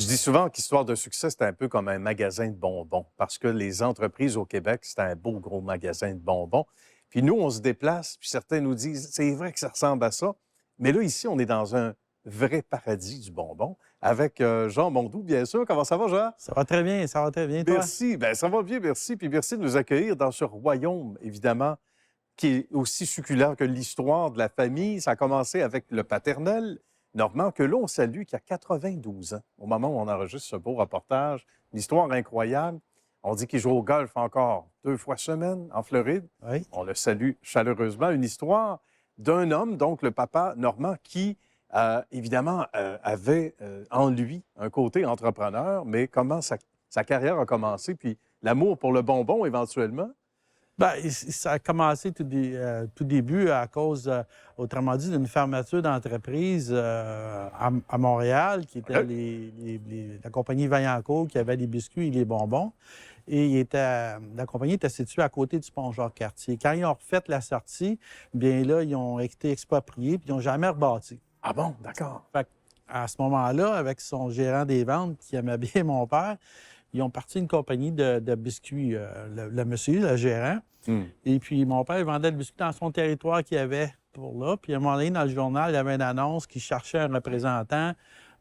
Je dis souvent qu'Histoire de succès, c'est un peu comme un magasin de bonbons, parce que les entreprises au Québec, c'est un beau gros magasin de bonbons. Puis nous, on se déplace, puis certains nous disent, c'est vrai que ça ressemble à ça, mais là, ici, on est dans un vrai paradis du bonbon, avec Jean Mondou, bien sûr. Comment ça va, Jean? Ça va très bien, toi? Merci. Bien, ça va bien, merci. Puis merci de nous accueillir dans ce royaume, évidemment, qui est aussi succulent que l'histoire de la famille. Ça a commencé avec le paternel, Normand, que là, on salue, qui a 92 ans, au moment où on enregistre ce beau reportage. Une histoire incroyable. On dit qu'il joue au golf encore 2 fois semaine en Floride. Oui. On le salue chaleureusement. Une histoire d'un homme, donc le papa Normand, qui, évidemment, avait en lui un côté entrepreneur, mais comment sa carrière a commencé, puis l'amour pour le bonbon, éventuellement. Bien, ça a commencé tout début à cause, autrement dit, d'une fermeture d'entreprise à Montréal, qui était la compagnie Vaillancourt, qui avait les biscuits et les bonbons. Et la compagnie était située à côté du pont Jacques-Cartier. Quand ils ont refait la sortie, bien là, ils ont été expropriés puis ils n'ont jamais rebâti. Ah bon, d'accord. Fait à ce moment-là, avec son gérant des ventes qui aimait bien mon père, ils ont parti une compagnie de biscuits, le monsieur, le gérant. Et puis, mon père vendait le biscuit dans son territoire qu'il y avait pour là. Puis, à un moment donné, dans le journal, il y avait une annonce qui cherchait un représentant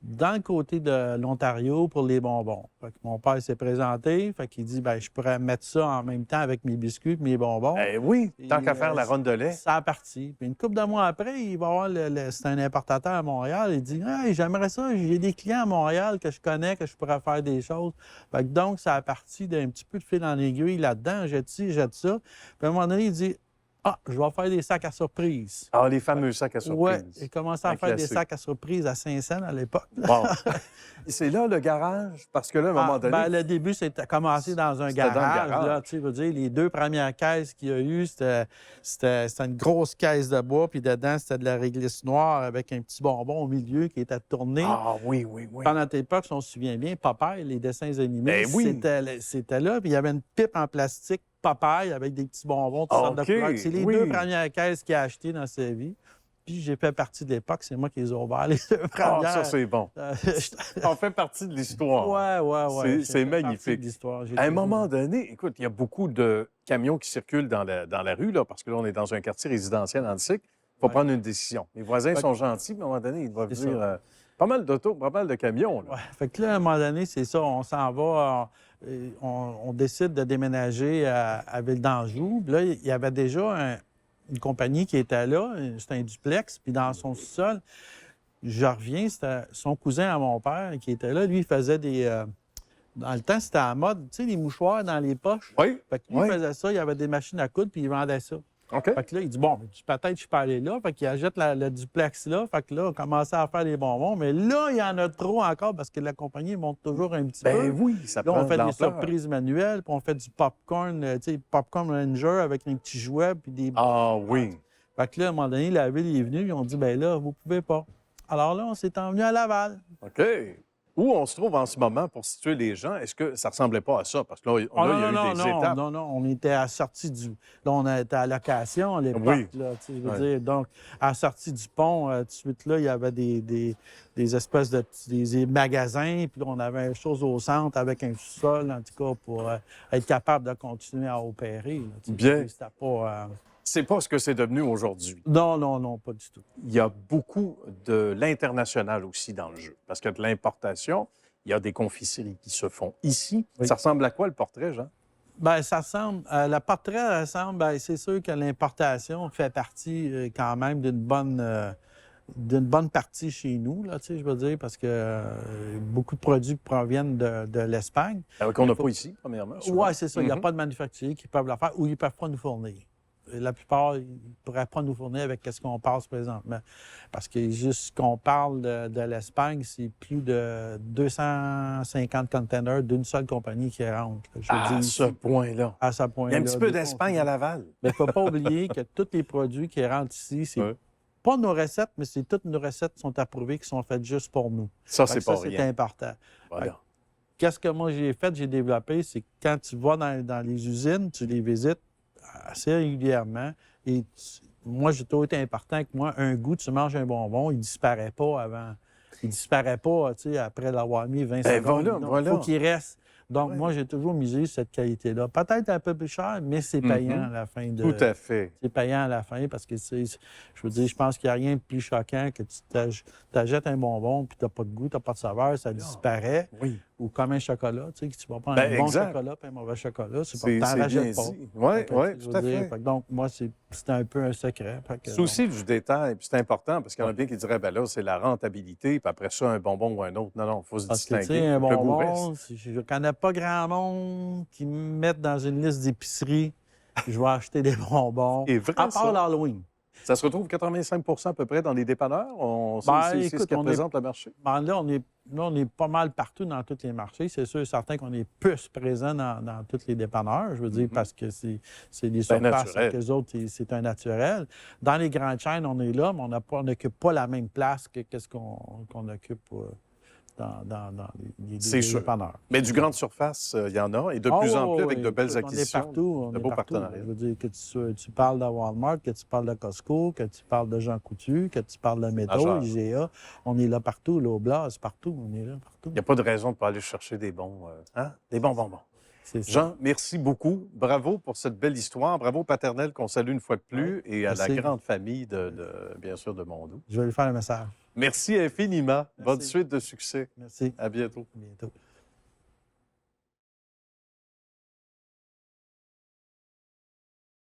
dans le côté de l'Ontario pour les bonbons. Fait que mon père s'est présenté. Fait qu'il dit, bien, je pourrais mettre ça en même temps avec mes biscuits et mes bonbons. Eh oui, tant Et, qu'à faire la ronde de lait. Ça a parti. Puis une couple de mois après, il va voir, c'est un importateur à Montréal. Il dit, hey, j'aimerais ça, j'ai des clients à Montréal que je connais, que je pourrais faire des choses. Fait que donc, ça a parti d'un petit peu de fil en aiguille là-dedans. Jette ci, jette ça. Puis à un moment donné, il dit, ah, je vais faire des sacs à surprise. Ah, les fameux sacs à surprise. Oui, il commençait à faire des sacs à surprise à Saint-Saëns à l'époque. Bon. C'est là le garage, parce que là, à un moment donné... Ben, le début, c'était commencé dans un C'était dans le garage. garage. Là, tu sais, veux dire, les 2 premières caisses qu'il y a eu, c'était une grosse caisse de bois, puis dedans, c'était de la réglisse noire avec un petit bonbon au milieu qui était tourné. Ah oui, oui, oui. Pendant notre époque, si on se souvient bien, Popeye, les dessins animés, Ben oui. c'était là. Puis il y avait une pipe en plastique Popeye avec des petits bonbons, toutes sortes de couleurs. C'est les 2 premières caisses qu'il a achetées dans sa vie. Puis j'ai fait partie de l'époque, c'est moi qui les ai ouverts, les 2 premières. Ah, ça, c'est bon. On fait partie de l'histoire. Oui. C'est magnifique. À un moment donné, écoute, il y a beaucoup de camions qui circulent dans la rue, là, parce que là, on est dans un quartier résidentiel antique. Il faut prendre une décision. Les voisins sont gentils, mais à un moment donné, ils doivent dire pas mal d'autos, pas mal de camions. Là. Ouais. Fait que là, à un moment donné, c'est ça, on s'en va, on décide de déménager à Ville d'Anjou. Là, il y avait déjà une compagnie qui était là, c'était un duplex, puis dans son sous-sol, je reviens, c'était son cousin à mon père qui était là. Lui, il faisait dans le temps, c'était à la mode, tu sais, les mouchoirs dans les poches. Oui. Fait que lui, il faisait ça, il y avait des machines à coudre, puis il vendait ça. OK. Fait que là, il dit, bon, peut-être je peux aller là. Fait qu'il achète le duplex là. Fait que là, on commençait à faire des bonbons. Mais là, il y en a trop encore parce que la compagnie monte toujours un petit peu. Ben oui, ça là, prend on fait de des l'ampleur. surprises manuelles, puis on fait du popcorn, tu sais, popcorn ranger avec un petit jouet, puis des... Ah oui. Fait que là, à un moment donné, la ville est venue, ils ont dit, ben là, vous pouvez pas. Alors là, on s'est envenu à Laval. OK. Où on se trouve en ce moment pour situer les gens? Est-ce que ça ressemblait pas à ça? Parce que là, il y a eu des étapes. Non, on était à la sortie du... Là, on était à location à l'époque, là, tu sais, je veux dire. Donc, à la sortie du pont, tout de suite, là, il y avait des espèces de... des magasins, puis là, on avait une chose au centre avec un sous-sol, en tout cas, pour être capable de continuer à opérer. Là, tu sais. Bien. C'était pas... C'est pas ce que c'est devenu aujourd'hui. Non, pas du tout. Il y a beaucoup de l'international aussi dans le jeu. Parce que de l'importation, il y a des confiseries qui se font ici. Oui. Ça ressemble à quoi, le portrait, Jean? Bien, ça ressemble... le portrait ressemble... Bien, c'est sûr que l'importation fait partie quand même d'une bonne partie chez nous, là, tu sais, je veux dire, parce que beaucoup de produits proviennent de l'Espagne. Qu'on n'a pas ici, premièrement. Oui, c'est ça. Il n'y a pas de manufacturiers qui peuvent le faire ou ils ne peuvent pas nous fournir. La plupart, ils ne pourraient pas nous fournir avec ce qu'on passe présentement. Parce que juste qu'on parle de l'Espagne, c'est plus de 250 containers d'une seule compagnie qui rentre. À ce point-là. À ce point-là. Il y a un petit peu d'Espagne à Laval. Mais il ne faut pas oublier que tous les produits qui rentrent ici, c'est pas nos recettes, mais c'est toutes nos recettes qui sont approuvées, qui sont faites juste pour nous. Ça, c'est pas rien. C'est important. Voilà. Qu'est-ce que moi j'ai fait, j'ai développé, c'est que quand tu vas dans les usines, tu les visites assez régulièrement. Et moi, j'ai toujours été important que moi, un goût, tu manges un bonbon, il ne disparaît pas il disparaît pas, tu sais, après l'avoir mis 20 Ben secondes. voilà, Non, voilà. il faut qu'il reste. Donc, Ouais. moi, j'ai toujours misé sur cette qualité-là. Peut-être un peu plus cher, mais c'est payant à la fin de... Tout à fait. C'est payant à la fin parce que, je veux dire, je pense qu'il n'y a rien de plus choquant que tu t'achètes un bonbon puis tu n'as pas de goût, tu n'as pas de saveur, ça disparaît. Oui. Ou comme un chocolat, tu sais, que tu vas prendre Ben, un bon exact. chocolat puis un mauvais chocolat, c'est pas C'est que tu n'en bien rachètes pas. dit. Oui, Fait que, oui, je tout veux à dire, fait. fait que donc, moi, c'est un peu un secret. Fait que, C'est aussi du détail, puis c'est important, parce qu'il y en a Ouais. bien qui diraient, ben là, c'est la rentabilité, puis après ça, un bonbon ou un autre. Non, non, il faut se parce que, tu distinguer. sais, un Faut que le goût bonbon, reste. je ne connais pas grand monde qui me mettent dans une liste d'épicerie. Je vais acheter des bonbons. C'est vrai, À part ça. l'Halloween. Ça se retrouve 85 à peu près dans les dépanneurs. Ben, C'est ce écoute, qui on est représente le marché. ben là, on est pas mal partout dans tous les marchés. C'est sûr et certain qu'on est plus présent dans tous les dépanneurs, je veux dire, parce que c'est des surfaces naturel. qu'eux autres, c'est un naturel. Dans les grandes chaînes, on est là, mais on n'occupe pas la même place que ce qu'on occupe dans les C'est sûr. dépanneurs. Mais du grande surface, il y en a, et de Ah, plus en oui, plus oui, avec de belles écoute, acquisitions, de beaux partenariats. Je veux dire, que tu parles de Walmart, que tu parles de Costco, que tu parles de Jean Coutu, que tu parles de Métaux, Majeur. IGA, on est là partout, là, au Blas, partout, on est là partout. Il n'y a pas de raison de ne pas aller chercher des bons, des bons bonbons. C'est ça. Jean, merci beaucoup. Bravo pour cette belle histoire. Bravo Paternel qu'on salue une fois de plus, Ouais, et à la merci. grande famille bien sûr, de Mondou. Je vais lui faire un message. Merci infiniment. Bonne Merci. suite de succès. Merci. À bientôt. À bientôt.